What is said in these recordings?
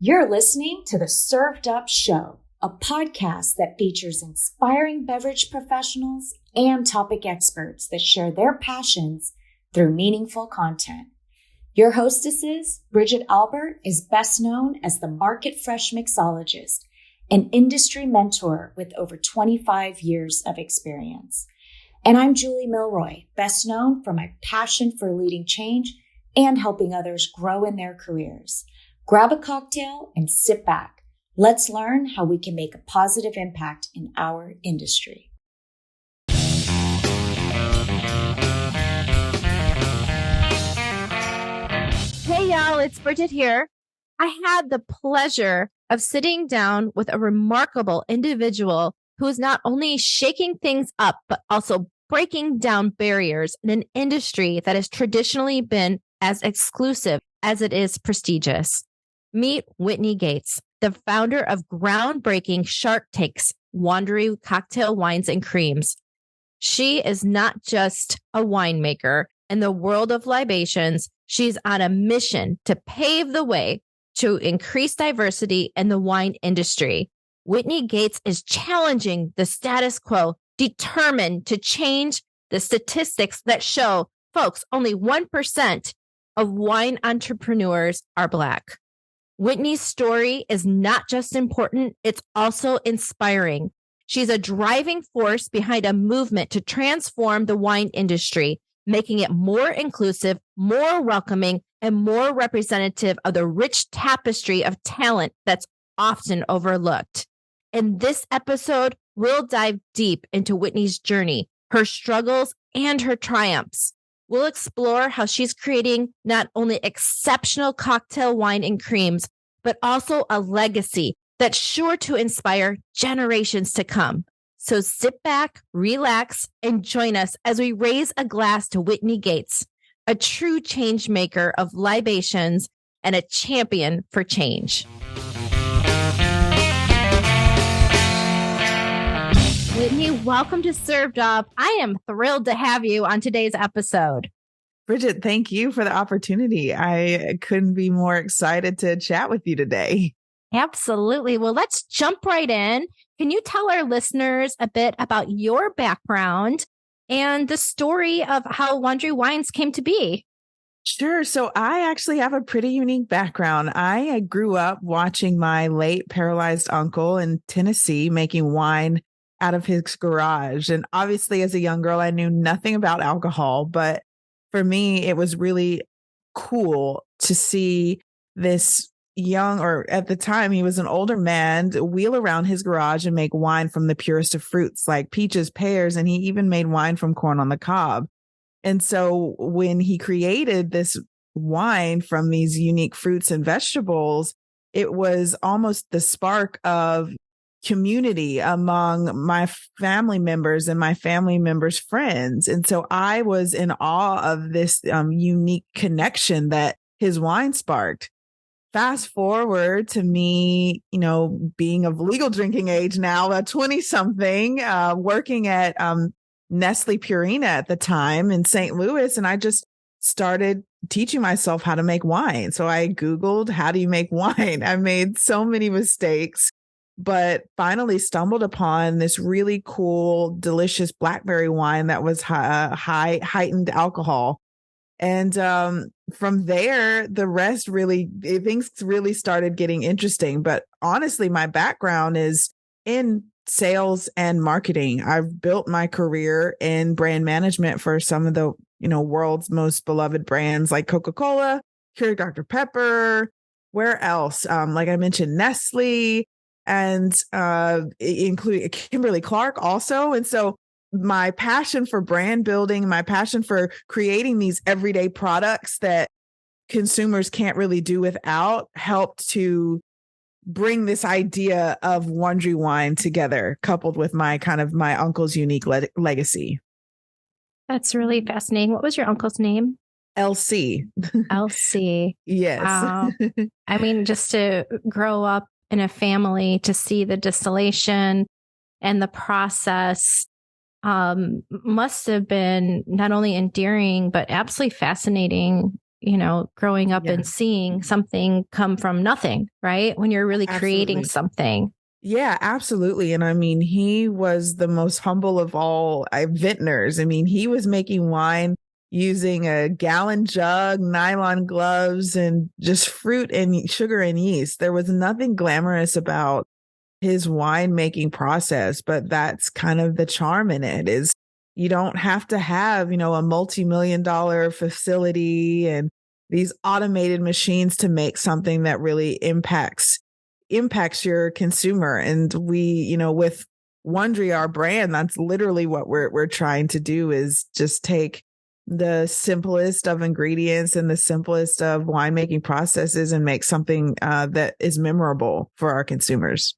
You're listening to the Served Up Show, a podcast that features inspiring beverage professionals and topic experts that share their passions through meaningful content. Your hostesses, Bridget Albert, is best known as the Market Fresh Mixologist, an industry mentor with over 25 years of experience. And I'm Julie Milroy, best known for my passion for leading change and helping others grow in their careers. Grab a cocktail and sit back. Let's learn how we can make a positive impact in our industry. Hey y'all, it's Bridget here. I had the pleasure of sitting down with a remarkable individual who is not only shaking things up, but also breaking down barriers in an industry that has traditionally been as exclusive as it is prestigious. Meet Whitney Gates, the founder of groundbreaking Shark Takes, Wandery Cocktail Wines and Creams. She is not just a winemaker. In the world of libations, she's on a mission to pave the way to increase diversity in the wine industry. Whitney Gates is challenging the status quo, determined to change the statistics that show, folks, only 1% of wine entrepreneurs are Black. Whitney's story is not just important, it's also inspiring. She's a driving force behind a movement to transform the wine industry, making it more inclusive, more welcoming, and more representative of the rich tapestry of talent that's often overlooked. In this episode, we'll dive deep into Whitney's journey, her struggles, and her triumphs. We'll explore how she's creating not only exceptional cocktail wine and creams, but also a legacy that's sure to inspire generations to come. So sit back, relax, and join us as we raise a glass to Whitney Gates, a true change maker of libations and a champion for change. Whitney, welcome to Served Up. I am thrilled to have you on today's episode. Bridget, thank you for the opportunity. I couldn't be more excited to chat with you today. Absolutely. Well, let's jump right in. Can you tell our listeners a bit about your background and the story of how Wandery Wines came to be? Sure. So I actually have a pretty unique background. I grew up watching my late paralyzed uncle in Tennessee making wine out of his garage. And obviously, as a young girl, I knew nothing about alcohol. But for me, it was really cool to see this young, or at the time, he was an older man, wheel around his garage and make wine from the purest of fruits like peaches, pears, and he even made wine from corn on the cob. And so when he created this wine from these unique fruits and vegetables, it was almost the spark of community among my family members and my family members' friends. And so I was in awe of this unique connection that his wine sparked. Fast forward to me, being of legal drinking age now, a 20-something, working at Nestle Purina at the time in St. Louis. And I just started teaching myself how to make wine. So I Googled, how do you make wine? I made so many mistakes, but finally stumbled upon this really cool, delicious blackberry wine that was heightened alcohol. And from there, things really started getting interesting. But honestly, my background is in sales and marketing. I've built my career in brand management for some of the, world's most beloved brands like Coca-Cola, Keurig Dr. Pepper, where else? Like I mentioned, Nestle, and including Kimberly-Clark also. And so my passion for brand building, my passion for creating these everyday products that consumers can't really do without, helped to bring this idea of Wandery wine together, coupled with my uncle's unique legacy. That's really fascinating. What was your uncle's name? LC. LC. Yes. Wow. I mean, just to grow up in a family, to see the distillation and the process must have been not only endearing, but absolutely fascinating growing up and seeing something come from nothing, right? When you're really creating something. Yeah, absolutely. And I mean, he was the most humble of all vintners. I mean, he was making wine using a gallon jug, nylon gloves, and just fruit and sugar and yeast. There was nothing glamorous about his winemaking process, but that's kind of the charm in it is you don't have to have, a multi-million-dollar facility and these automated machines to make something that really impacts your consumer. And we, with Wondry, our brand, that's literally what we're trying to do is just take the simplest of ingredients and the simplest of winemaking processes and make something that is memorable for our consumers.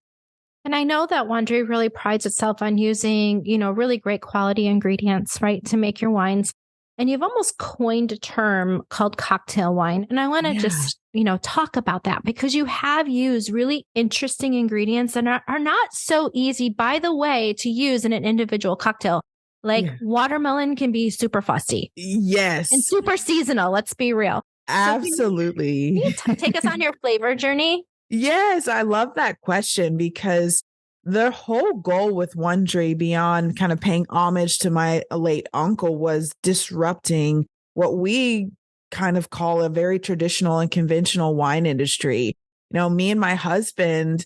And I know that Wondry really prides itself on using, really great quality ingredients, right, to make your wines. And you've almost coined a term called cocktail wine. And I want to just, talk about that because you have used really interesting ingredients and are not so easy, by the way, to use in an individual cocktail. Like watermelon can be super fussy. Yes. And super seasonal. Let's be real. Absolutely. So can you take us on your flavor journey? Yes, I love that question because the whole goal with Wondry, beyond kind of paying homage to my late uncle, was disrupting what we kind of call a very traditional and conventional wine industry. Me and my husband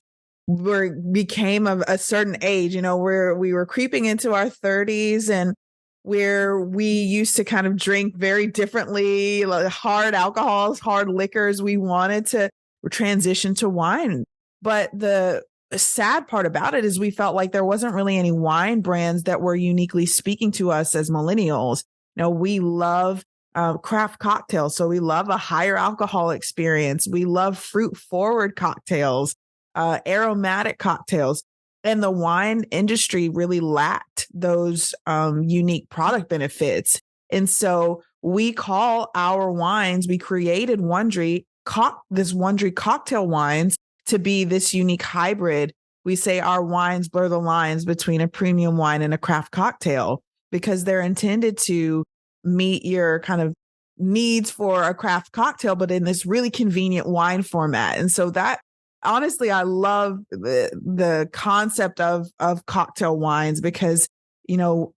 became of a certain age, where we were creeping into our 30s and where we used to kind of drink very differently, like hard alcohols, hard liquors. We wanted to transition to wine. But the sad part about it is we felt like there wasn't really any wine brands that were uniquely speaking to us as millennials. We love craft cocktails. So we love a higher alcohol experience. We love fruit forward cocktails, aromatic cocktails. And the wine industry really lacked those unique product benefits. And so we call our wines, we created Wondry cocktail wines to be this unique hybrid. We say our wines blur the lines between a premium wine and a craft cocktail because they're intended to meet your kind of needs for a craft cocktail, but in this really convenient wine format. And so that, honestly, I love the concept of cocktail wines because,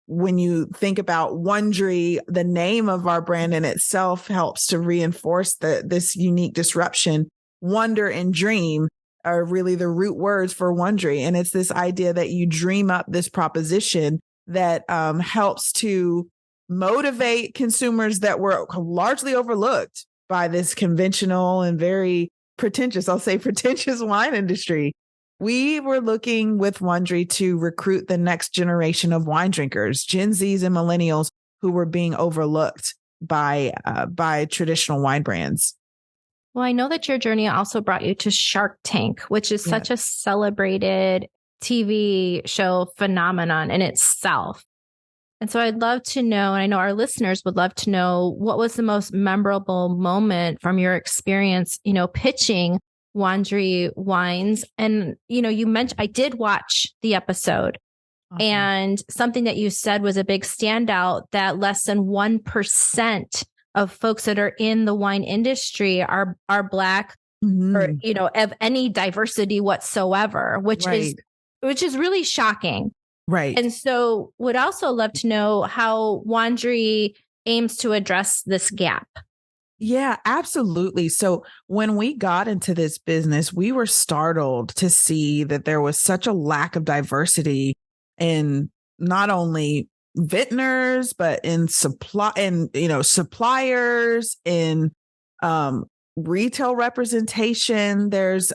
when you think about Wondry, the name of our brand in itself helps to reinforce this unique disruption. Wonder and dream are really the root words for Wondry. And it's this idea that you dream up this proposition that helps to motivate consumers that were largely overlooked by this conventional and very pretentious wine industry. We were looking with Wondry to recruit the next generation of wine drinkers, Gen Zs and millennials who were being overlooked by traditional wine brands. Well, I know that your journey also brought you to Shark Tank, which is such a celebrated TV show phenomenon in itself. And so I'd love to know, and I know our listeners would love to know, what was the most memorable moment from your experience, pitching Wondry wines. And, you mentioned, I did watch the episode. Awesome. And something that you said was a big standout, that less than 1% of folks that are in the wine industry are Black or, of any diversity whatsoever, which is really shocking. Right. And so would also love to know how Wondry aims to address this gap. Yeah, absolutely. So when we got into this business, we were startled to see that there was such a lack of diversity in not only vintners, but in suppliers, in retail representation. There's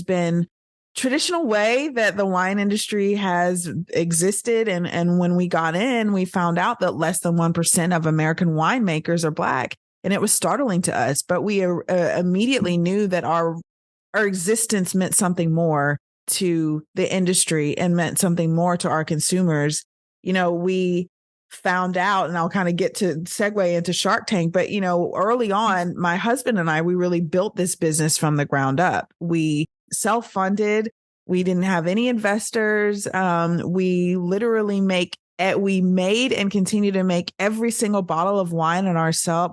been traditional way that the wine industry has existed. And when we got in, we found out that less than 1% of American winemakers are Black. And it was startling to us, but we immediately knew that our existence meant something more to the industry and meant something more to our consumers. We found out, and I'll kind of get to segue into Shark Tank, but, early on, my husband and I, we really built this business from the ground up. We self-funded. We didn't have any investors. We literally make we made and continue to make every single bottle of wine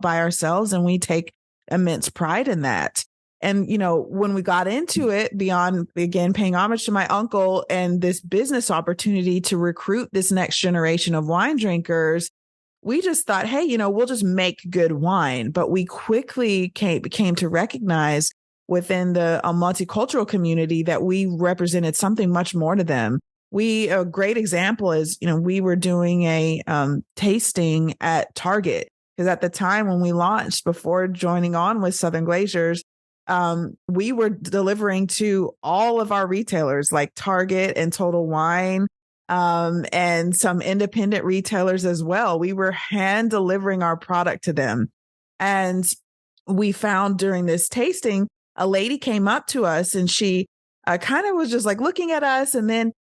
by ourselves. And we take immense pride in that. And, when we got into it, beyond, again, paying homage to my uncle and this business opportunity to recruit this next generation of wine drinkers, we just thought, hey, we'll just make good wine. But we quickly came to recognize within the multicultural community that we represented something much more to them. A great example is, we were doing a tasting at Target, because at the time when we launched, before joining on with Southern Glaciers, we were delivering to all of our retailers like Target and Total Wine, and some independent retailers as well. We were hand delivering our product to them. And we found during this tasting, a lady came up to us and she kind of was just like looking at us. And then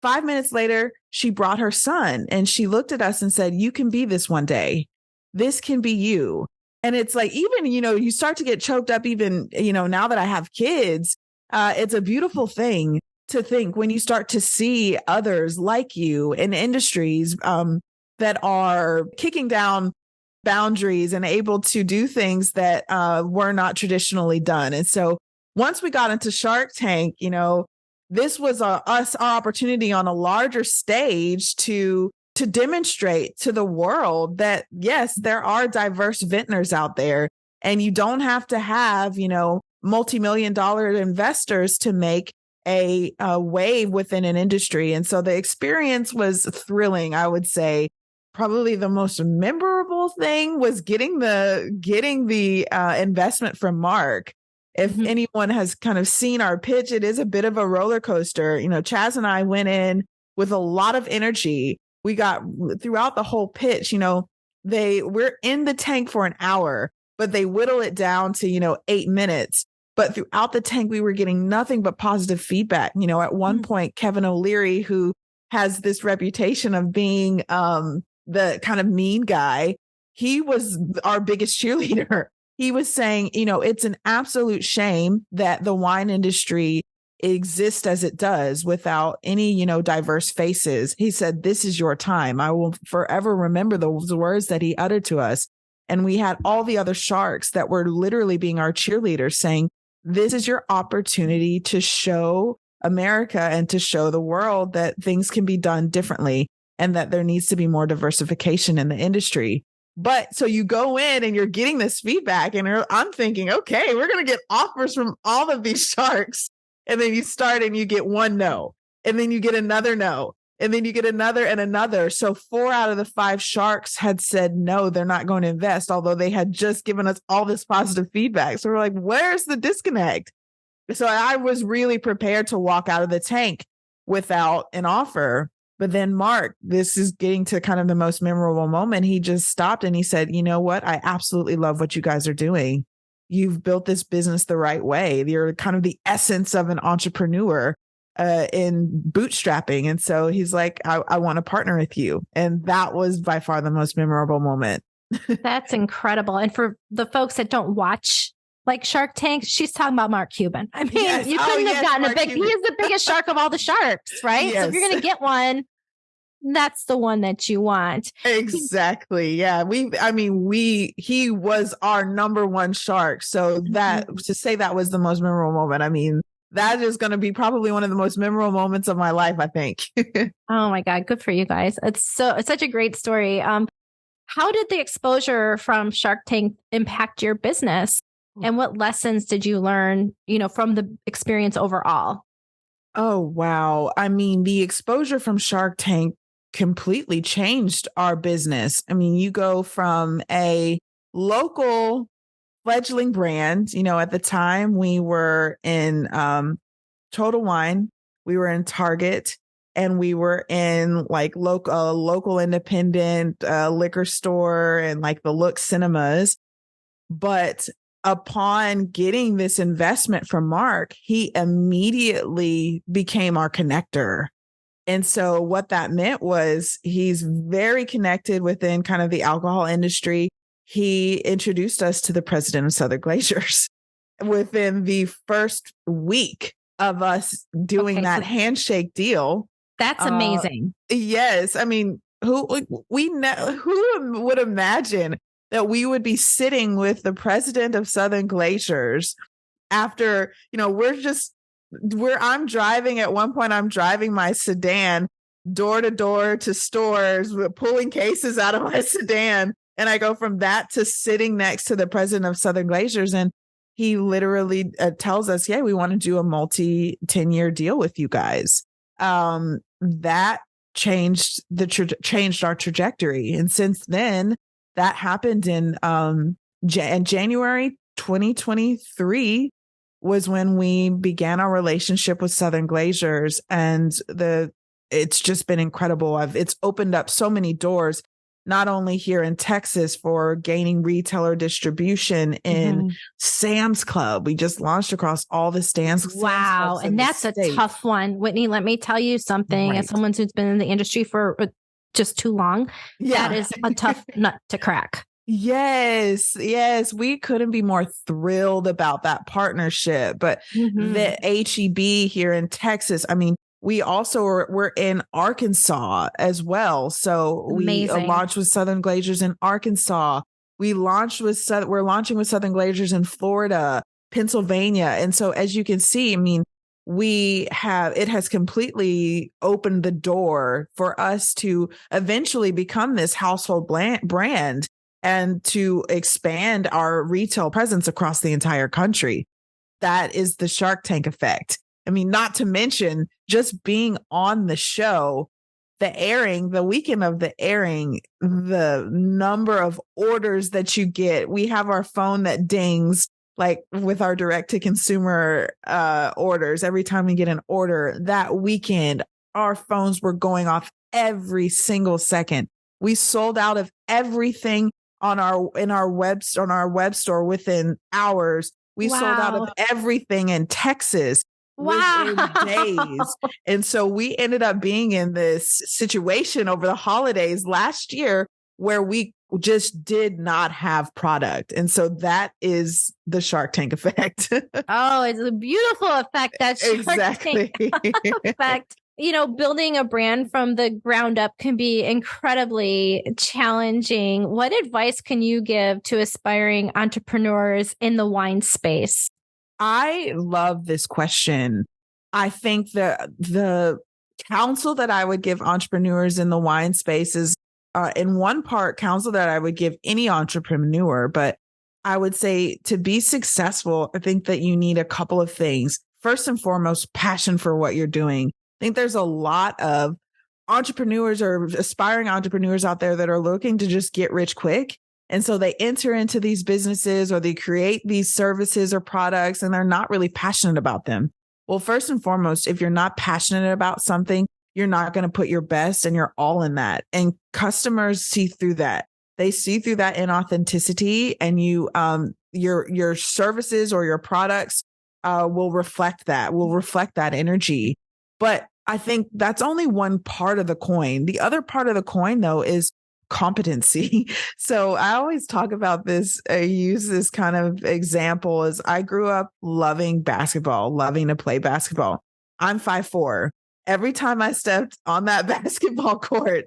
5 minutes later, she brought her son and she looked at us and said, "You can be this one day. This can be you." And it's like, even, you start to get choked up, even, now that I have kids, it's a beautiful thing to think when you start to see others like you in industries that are kicking down boundaries and able to do things that were not traditionally done. And so once we got into Shark Tank, this was our opportunity on a larger stage to demonstrate to the world that, yes, there are diverse vintners out there, and you don't have to have, multi-million-dollar investors to make a wave within an industry. And so the experience was thrilling. I would say probably the most memorable thing was getting the investment from Mark. If anyone has kind of seen our pitch, it is a bit of a roller coaster. Chaz and I went in with a lot of energy. We got throughout the whole pitch, we're in the tank for an hour, but they whittle it down to, 8 minutes. But throughout the tank, we were getting nothing but positive feedback. At one point, Kevin O'Leary, who has this reputation of being the kind of mean guy, he was our biggest cheerleader. He was saying, it's an absolute shame that the wine industry exists as it does without any, diverse faces. He said, "This is your time." I will forever remember those words that he uttered to us. And we had all the other sharks that were literally being our cheerleaders saying, "This is your opportunity to show America and to show the world that things can be done differently and that there needs to be more diversification in the industry." But so you go in and you're getting this feedback and I'm thinking, okay, we're going to get offers from all of these sharks. And then you start and you get one no, and then you get another no, and then you get another and another. So 4 out of the 5 sharks had said, no, they're not going to invest, although they had just given us all this positive feedback. So we're like, where's the disconnect? So I was really prepared to walk out of the tank without an offer. But then Mark, this is getting to kind of the most memorable moment. He just stopped and he said, "You know what? I absolutely love what you guys are doing. You've built this business the right way. You're kind of the essence of an entrepreneur in bootstrapping." And so he's like, I want to partner with you. And that was by far the most memorable moment. That's incredible. And for the folks that don't watch like Shark Tank, she's talking about Mark Cuban. I mean, yes. You couldn't have gotten Mark a big, Cuban. he is the biggest shark of all the sharks, right? Yes. So if you're going to get one, that's the one that you want. Exactly. Yeah. He was our number one shark. So that to say that was the most memorable moment, I mean, that is going to be probably one of the most memorable moments of my life, I think. Oh my God. Good for you guys. It's such a great story. How did the exposure from Shark Tank impact your business? And what lessons did you learn, from the experience overall? Oh, wow. I mean, the exposure from Shark Tank completely changed our business. I mean, you go from a local fledgling brand, at the time we were in Total Wine, we were in Target, and we were in like local independent liquor store and like the Look cinemas. But upon getting this investment from Mark, he immediately became our connector. And so what that meant was he's very connected within kind of the alcohol industry. He introduced us to the president of Southern Glaciers within the first week of us doing that handshake deal. That's amazing. Yes. I mean, who would imagine that we would be sitting with the president of Southern Glaciers after, I'm driving at one point, I'm driving my sedan door to door to stores, pulling cases out of my sedan. And I go from that to sitting next to the president of Southern Glaciers. And he literally tells us, yeah, we want to do a multi 10-year deal with you guys. That changed our trajectory. And since then, that happened in January 2023 was when we began our relationship with Southern Glaciers, and it's just been incredible. It's opened up so many doors, not only here in Texas for gaining retailer distribution in Sam's Club. We just launched across all the stands. Wow. And that's a tough one. Whitney, let me tell you something. As someone who's been in the industry for just too long, that is a tough nut to crack. Yes. We couldn't be more thrilled about that partnership. But the HEB here in Texas, I mean, we also we're in Arkansas as well. So we launched with Southern Glaciers in Arkansas. We're launching with Southern Glaciers in Florida, Pennsylvania. And so as you can see, I mean, it has completely opened the door for us to eventually become this household brand and to expand our retail presence across the entire country. That is the Shark Tank effect. I mean, not to mention just being on the show, the weekend of the airing, the number of orders that you get. We have our phone that dings, like with our direct to consumer orders. Every time we get an order that weekend, our phones were going off every single second. We sold out of everything on our web store within hours. We sold out of everything in Texas within days. And so we ended up being in this situation over the holidays last year where we just did not have product. And so that is the Shark Tank effect. Oh, it's a beautiful effect. That Shark Tank effect. Building a brand from the ground up can be incredibly challenging. What advice can you give to aspiring entrepreneurs in the wine space? I love this question. I think the counsel that I would give entrepreneurs in the wine space is, in one part, counsel that I would give any entrepreneur, but I would say to be successful, I think that you need a couple of things. First and foremost, passion for what you're doing. I think there's a lot of entrepreneurs or aspiring entrepreneurs out there that are looking to just get rich quick. And so they enter into these businesses or they create these services or products and they're not really passionate about them. Well, first and foremost, if you're not passionate about something, you're not going to put your best and you're all in that. And customers see through that. They see through that inauthenticity, and your services or your products will reflect that energy. But I think that's only one part of the coin. The other part of the coin, though, is competency. So I always talk about this, use this kind of example as I grew up loving basketball, loving to play basketball. I'm 5'4". Every time I stepped on that basketball court,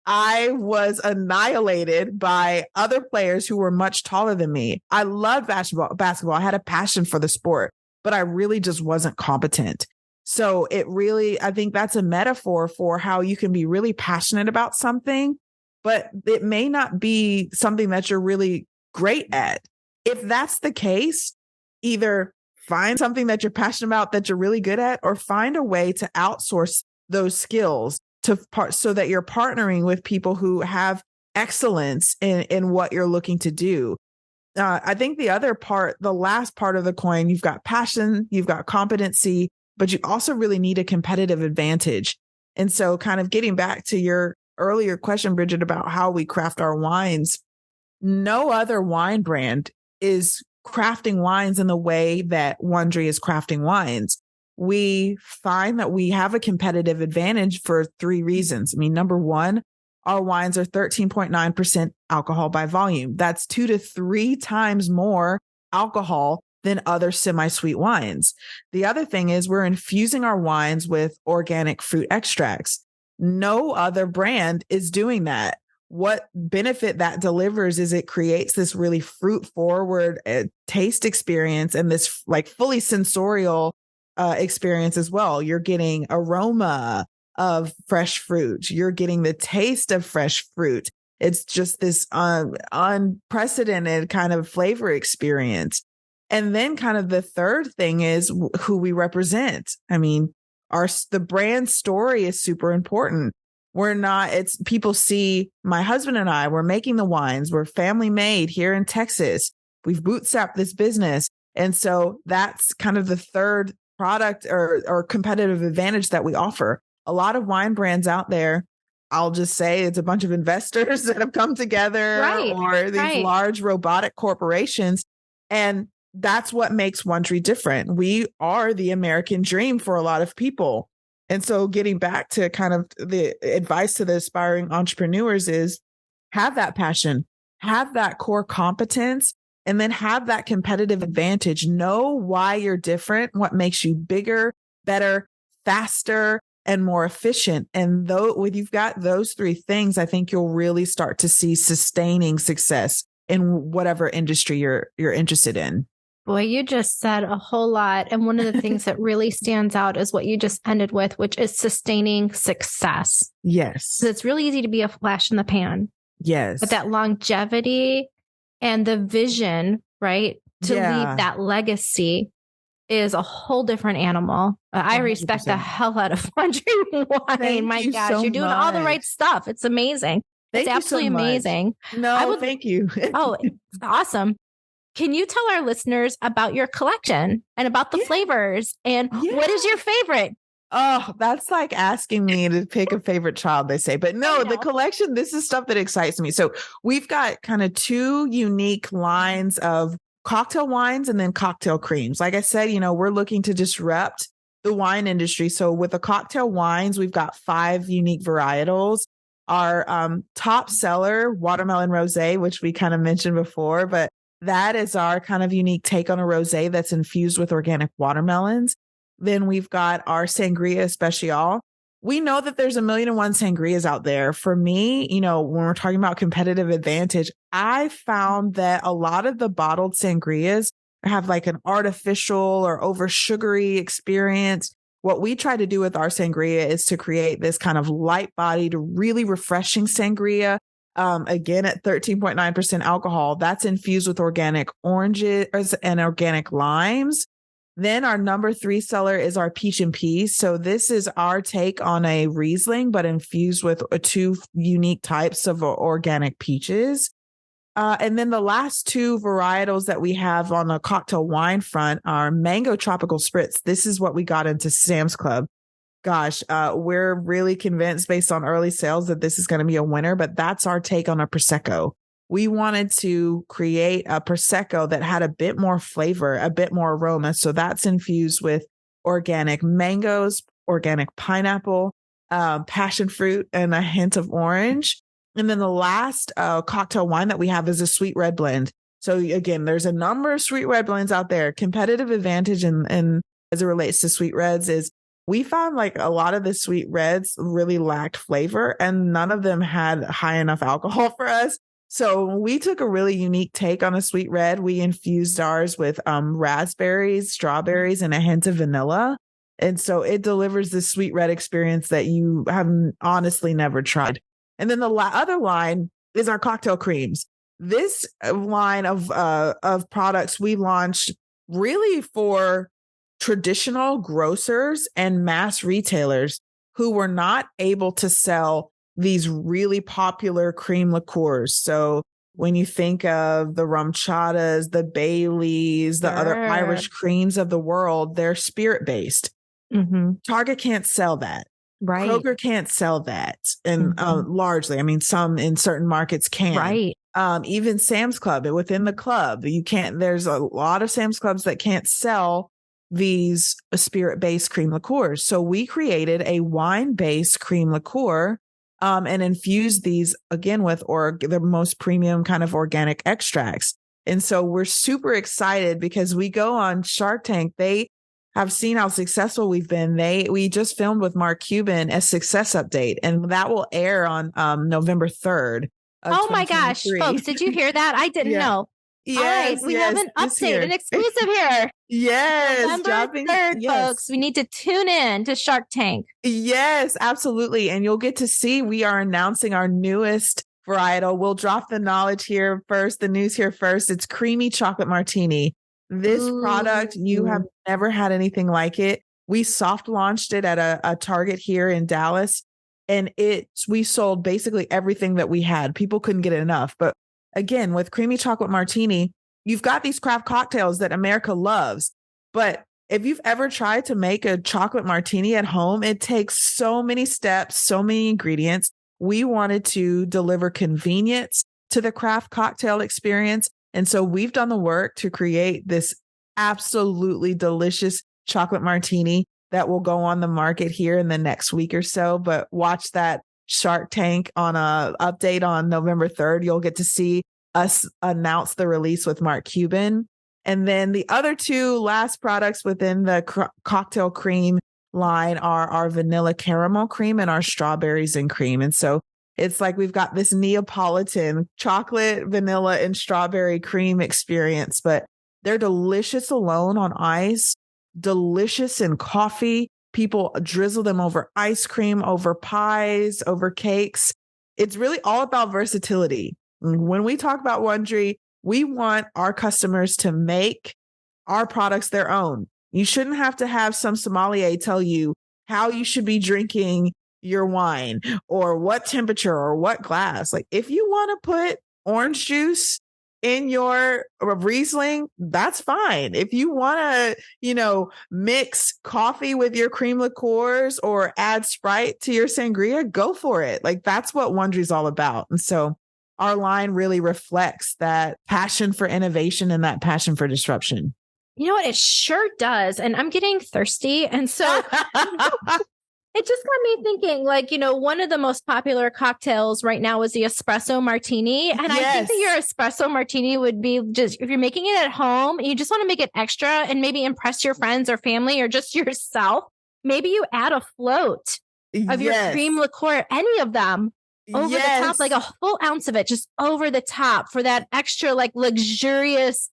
I was annihilated by other players who were much taller than me. I loved basketball. I had a passion for the sport, but I really just wasn't competent. So I think that's a metaphor for how you can be really passionate about something, but it may not be something that you're really great at. If that's the case, either find something that you're passionate about that you're really good at, or find a way to outsource those skills so that you're partnering with people who have excellence in what you're looking to do. I think the last part of the coin, you've got passion, you've got competency, but you also really need a competitive advantage. And so kind of getting back to your earlier question, Bridget, about how we craft our wines, no other wine brand is crafting wines in the way that Wondry is crafting wines. We find that we have a competitive advantage for 3 reasons. I mean, number one, our wines are 13.9% alcohol by volume. That's 2 to 3 times more alcohol than other semi-sweet wines. The other thing is we're infusing our wines with organic fruit extracts. No other brand is doing that. What benefit that delivers is it creates this really fruit forward taste experience and this like fully sensorial experience as well. You're getting aroma of fresh fruit. You're getting the taste of fresh fruit. It's just this unprecedented kind of flavor experience. And then kind of the third thing is who we represent. I mean, the brand story is super important. It's people see my husband and I, we're making the wines. We're family made here in Texas. We've bootstrapped this business. And so that's kind of the third product or competitive advantage that we offer. A lot of wine brands out there, I'll just say it's a bunch of investors that have come together or these large robotic corporations. And that's what makes One Tree different. We are the American dream for a lot of people. And so getting back to kind of the advice to the aspiring entrepreneurs is have that passion, have that core competence, and then have that competitive advantage. Know why you're different, what makes you bigger, better, faster, and more efficient. And when you've got those three things, I think you'll really start to see sustaining success in whatever industry you're interested in. Boy, you just said a whole lot. And one of the things that really stands out is what you just ended with, which is sustaining success. Yes. So it's really easy to be a flash in the pan. Yes. But that longevity and the vision, right, to leave that legacy is a whole different animal. I 100%. Respect the hell out of One Tree Wine. My gosh, you're doing all the right stuff. It's amazing. It's absolutely amazing. No, thank you. Oh, it's awesome. Can you tell our listeners about your collection and about the flavors and what is your favorite? Oh, that's like asking me to pick a favorite child, they say. But no, the collection, this is stuff that excites me. So we've got kind of two unique lines of cocktail wines and then cocktail creams. Like I said, we're looking to disrupt the wine industry. So with the cocktail wines, we've got 5 unique varietals. Our top seller, watermelon rosé, which we kind of mentioned before, but that is our kind of unique take on a rosé that's infused with organic watermelons. Then we've got our sangria especial. We know that there's 1,000,001 sangrias out there. For me, when we're talking about competitive advantage, I found that a lot of the bottled sangrias have like an artificial or over sugary experience. What we try to do with our sangria is to create this kind of light bodied, really refreshing sangria. Again, at 13.9% alcohol, that's infused with organic oranges and organic limes. Then our number 3 seller is our peach and peas. So this is our take on a Riesling, but infused with 2 unique types of organic peaches. And then the last 2 varietals that we have on the cocktail wine front are mango tropical spritz. This is what we got into Sam's Club. Gosh, we're really convinced based on early sales that this is going to be a winner, but that's our take on a Prosecco. We wanted to create a Prosecco that had a bit more flavor, a bit more aroma. So that's infused with organic mangoes, organic pineapple, passion fruit, and a hint of orange. And then the last cocktail wine that we have is a sweet red blend. So again, there's a number of sweet red blends out there. Competitive advantage and as it relates to sweet reds is we found like a lot of the sweet reds really lacked flavor and none of them had high enough alcohol for us. So we took a really unique take on a sweet red. We infused ours with raspberries, strawberries, and a hint of vanilla. And so it delivers this sweet red experience that you have honestly never tried. And then the other line is our cocktail creams. This line of products we launched really for traditional grocers and mass retailers who were not able to sell these really popular cream liqueurs. So when you think of the RumChadas, the Baileys, the other Irish creams of the world, they're spirit-based. Mm-hmm. Target can't sell that. Right. Kroger can't sell that. And largely, I mean, some in certain markets can. Right. Even Sam's Club, within the club, there's a lot of Sam's Clubs that can't sell these spirit-based cream liqueurs. So we created a wine-based cream liqueur and infused these again with the most premium kind of organic extracts. And so we're super excited because we go on Shark Tank. have seen how successful we've been, we just filmed with Mark Cuban a success update, and that will air on November 3rd of Oh my gosh, 2023. folks, did you hear that? I didn't Yeah. know. Yes, All right, we have an update, an exclusive here. Yes, November 3rd, folks. We need to tune in to Shark Tank. Yes, absolutely. And you'll get to see, we are announcing our newest varietal. We'll drop the knowledge here first, the news here first. It's creamy chocolate martini. This product, you have never had anything like it. We soft launched it at a Target here in Dallas, and we sold basically everything that we had. People couldn't get enough. But again, with creamy chocolate martini, you've got these craft cocktails that America loves. But if you've ever tried to make a chocolate martini at home, it takes so many steps, so many ingredients. We wanted to deliver convenience to the craft cocktail experience. And so we've done the work to create this absolutely delicious chocolate martini that will go on the market here in the next week or so. But watch that Shark Tank on a update on November 3rd. You'll get to see us announce the release with Mark Cuban. And then the other two last products within the cocktail cream line are our vanilla caramel cream and our strawberries and cream. And so it's like we've got this Neapolitan chocolate, vanilla, and strawberry cream experience, but they're delicious alone on ice, delicious in coffee. People drizzle them over ice cream, over pies, over cakes. It's really all about versatility. When we talk about Wondery, we want our customers to make our products their own. You shouldn't have to have some sommelier tell you how you should be drinking your wine or what temperature or what glass. Like, if you want to put orange juice in your Riesling, that's fine. If you want to, mix coffee with your cream liqueurs or add Sprite to your sangria, go for it. Like, that's what Wondery's all about. And so our line really reflects that passion for innovation and that passion for disruption. You know what? It sure does. And I'm getting thirsty. And so it just got me thinking, one of the most popular cocktails right now is the espresso martini. And I think that your espresso martini would be just, if you're making it at home, you just want to make it extra and maybe impress your friends or family or just yourself. Maybe you add a float of your cream liqueur, any of them, over the top, like a full ounce of it, just over the top for that extra, luxurious,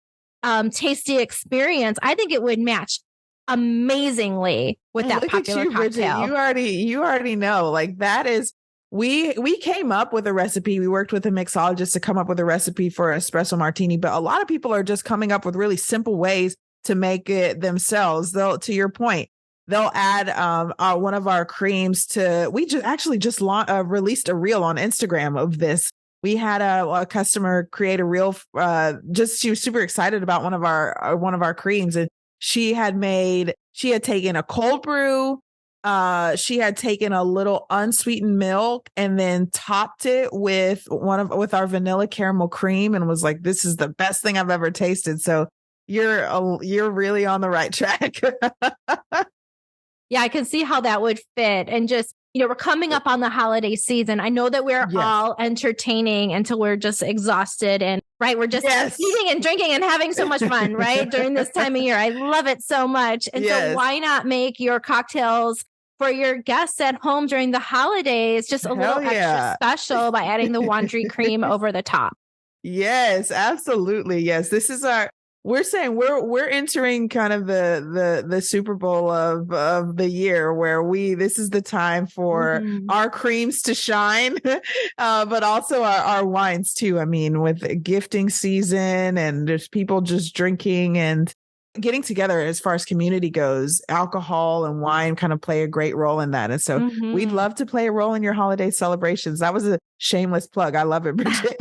tasty experience. I think it would match amazingly with that popular cocktail. Bridget, you already know, that is, we came up with a recipe. We worked with a mixologist to come up with a recipe for espresso martini, but a lot of people are just coming up with really simple ways to make it themselves. To your point, they'll add one of our creams to. We just released a reel on Instagram of this. We had a customer create a reel. She was super excited about one of our creams, and she had taken a cold brew. She had taken a little unsweetened milk and then topped it with our vanilla caramel cream, and was like, "This is the best thing I've ever tasted." So you're really on the right track. Yeah, I can see how that would fit. And just, we're coming up on the holiday season. I know that we're all entertaining until we're just exhausted and we're just eating and drinking and having so much fun, right? During this time of year. I love it so much. And so why not make your cocktails for your guests at home during the holidays just a little extra special by adding the Wondery cream over the top? Yes, absolutely. Yes. This is we're saying we're entering kind of the Super Bowl of the year, where this is the time for our creams to shine, but also our wines too. I mean, with gifting season and there's people just drinking and getting together as far as community goes, alcohol and wine kind of play a great role in that. And so we'd love to play a role in your holiday celebrations. That was a shameless plug. I love it, Bridget.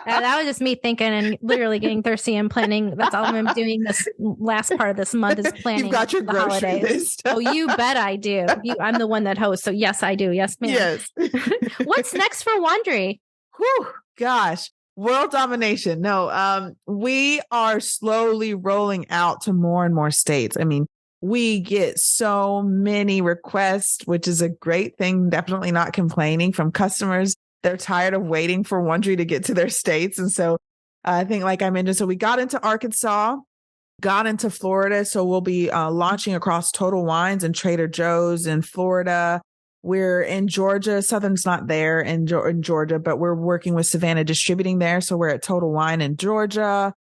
That was just me thinking and literally getting thirsty and planning. That's all I'm doing this last part of this month is planning. You've got your grocery holidays. List. Oh, you bet I do. I'm the one that hosts. So yes, I do. Yes, ma'am. Yes. What's next for Wondery? Whew, gosh. World domination. No, we are slowly rolling out to more and more states. I mean, we get so many requests, which is a great thing. Definitely not complaining from customers. They're tired of waiting for Wondery to get to their states. And so I think, like I mentioned, so we got into Arkansas. got into Florida. So we'll be launching across Total Wines and Trader Joe's in Florida. We're in Georgia. Southern's not there in Georgia, but we're working with Savannah Distributing there. So we're at Total Wine in Georgia.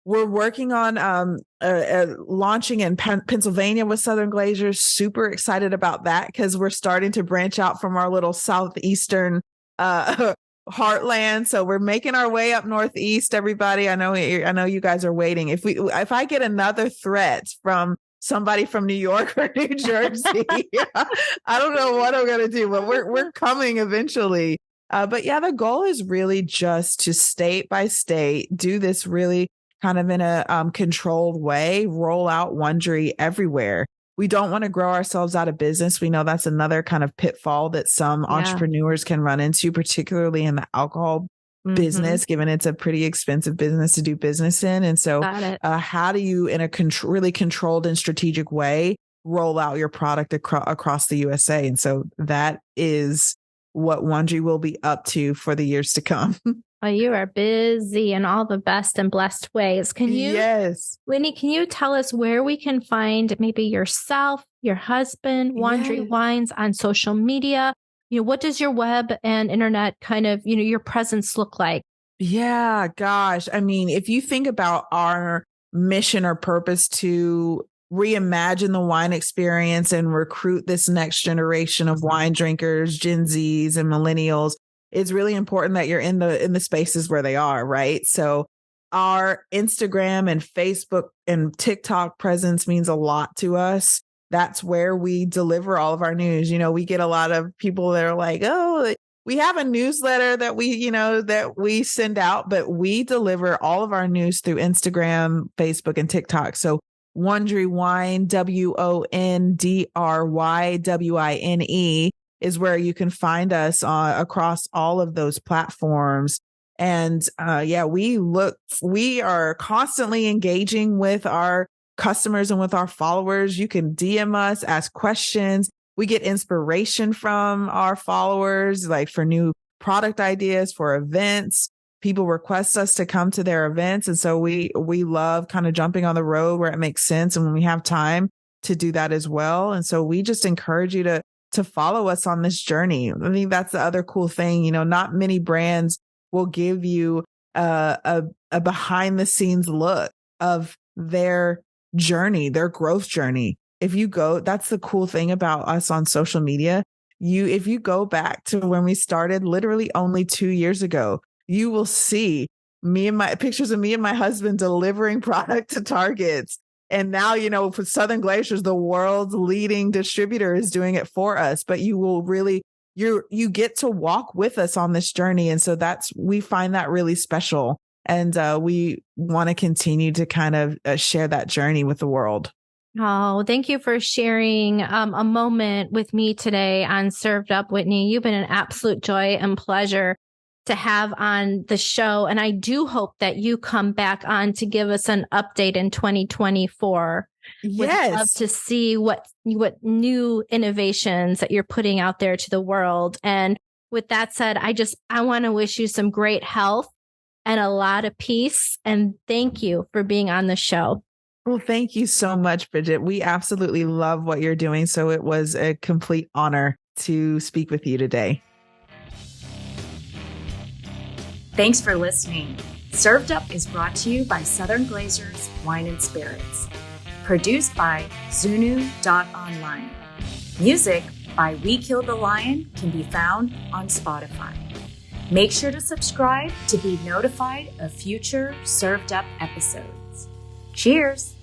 We're working on launching in Pennsylvania with Southern Glazers. Super excited about that because we're starting to branch out from our little southeastern heartland. So we're making our way up northeast. Everybody, I know you guys are waiting. If I get another threat from somebody from New York or New Jersey, I don't know what I'm going to do, but we're coming eventually. But yeah, the goal is really just to state by state do this really kind of in a controlled way, roll out Wondery everywhere. We don't want to grow ourselves out of business. We know that's another kind of pitfall that some entrepreneurs can run into, particularly in the alcohol business, given it's a pretty expensive business to do business in. And so how do you, in a really controlled and strategic way, roll out your product across the USA? And so that is what Wondery will be up to for the years to come. Oh, you are busy in all the best and blessed ways. Whitney, can you tell us where we can find maybe yourself, your husband, Wondery Wines on social media? What does your web and internet kind of, your presence look like? Yeah, gosh. I mean, if you think about our mission or purpose to reimagine the wine experience and recruit this next generation of wine drinkers, Gen Zs and millennials, it's really important that you're in the spaces where they are, right? So our Instagram and Facebook and TikTok presence means a lot to us. That's where we deliver all of our news. We get a lot of people that are like, oh, we have a newsletter that we send out, but we deliver all of our news through Instagram, Facebook, and TikTok. So Wondery Wine, WONDRYWINE is where you can find us across all of those platforms. And we are constantly engaging with our customers and with our followers. You can DM us, ask questions. We get inspiration from our followers, like for new product ideas, for events. People request us to come to their events. And so we love kind of jumping on the road where it makes sense and when we have time to do that as well. And so we just encourage you to follow us on this journey. I think that's the other cool thing. Not many brands will give you a behind the scenes look of their journey, their growth journey. If you go, that's the cool thing about us on social media. If you go back to when we started literally only 2 years ago, you will see pictures of me and my husband delivering product to Targets. And now, for Southern Glazers, the world's leading distributor is doing it for us, but you will really, you get to walk with us on this journey. And so we find that really special. And we want to continue to kind of share that journey with the world. Oh, thank you for sharing a moment with me today on Served Up, Whitney. You've been an absolute joy and pleasure to have on the show. And I do hope that you come back on to give us an update in 2024. Yes. Would love to see what new innovations that you're putting out there to the world. And with that said, I want to wish you some great health and a lot of peace. And thank you for being on the show. Well, thank you so much, Bridget. We absolutely love what you're doing. So it was a complete honor to speak with you today. Thanks for listening. Served Up is brought to you by Southern Glazers Wine and Spirits. Produced by Zunu.online. Music by We Killed the Lion can be found on Spotify. Make sure to subscribe to be notified of future Served Up episodes. Cheers!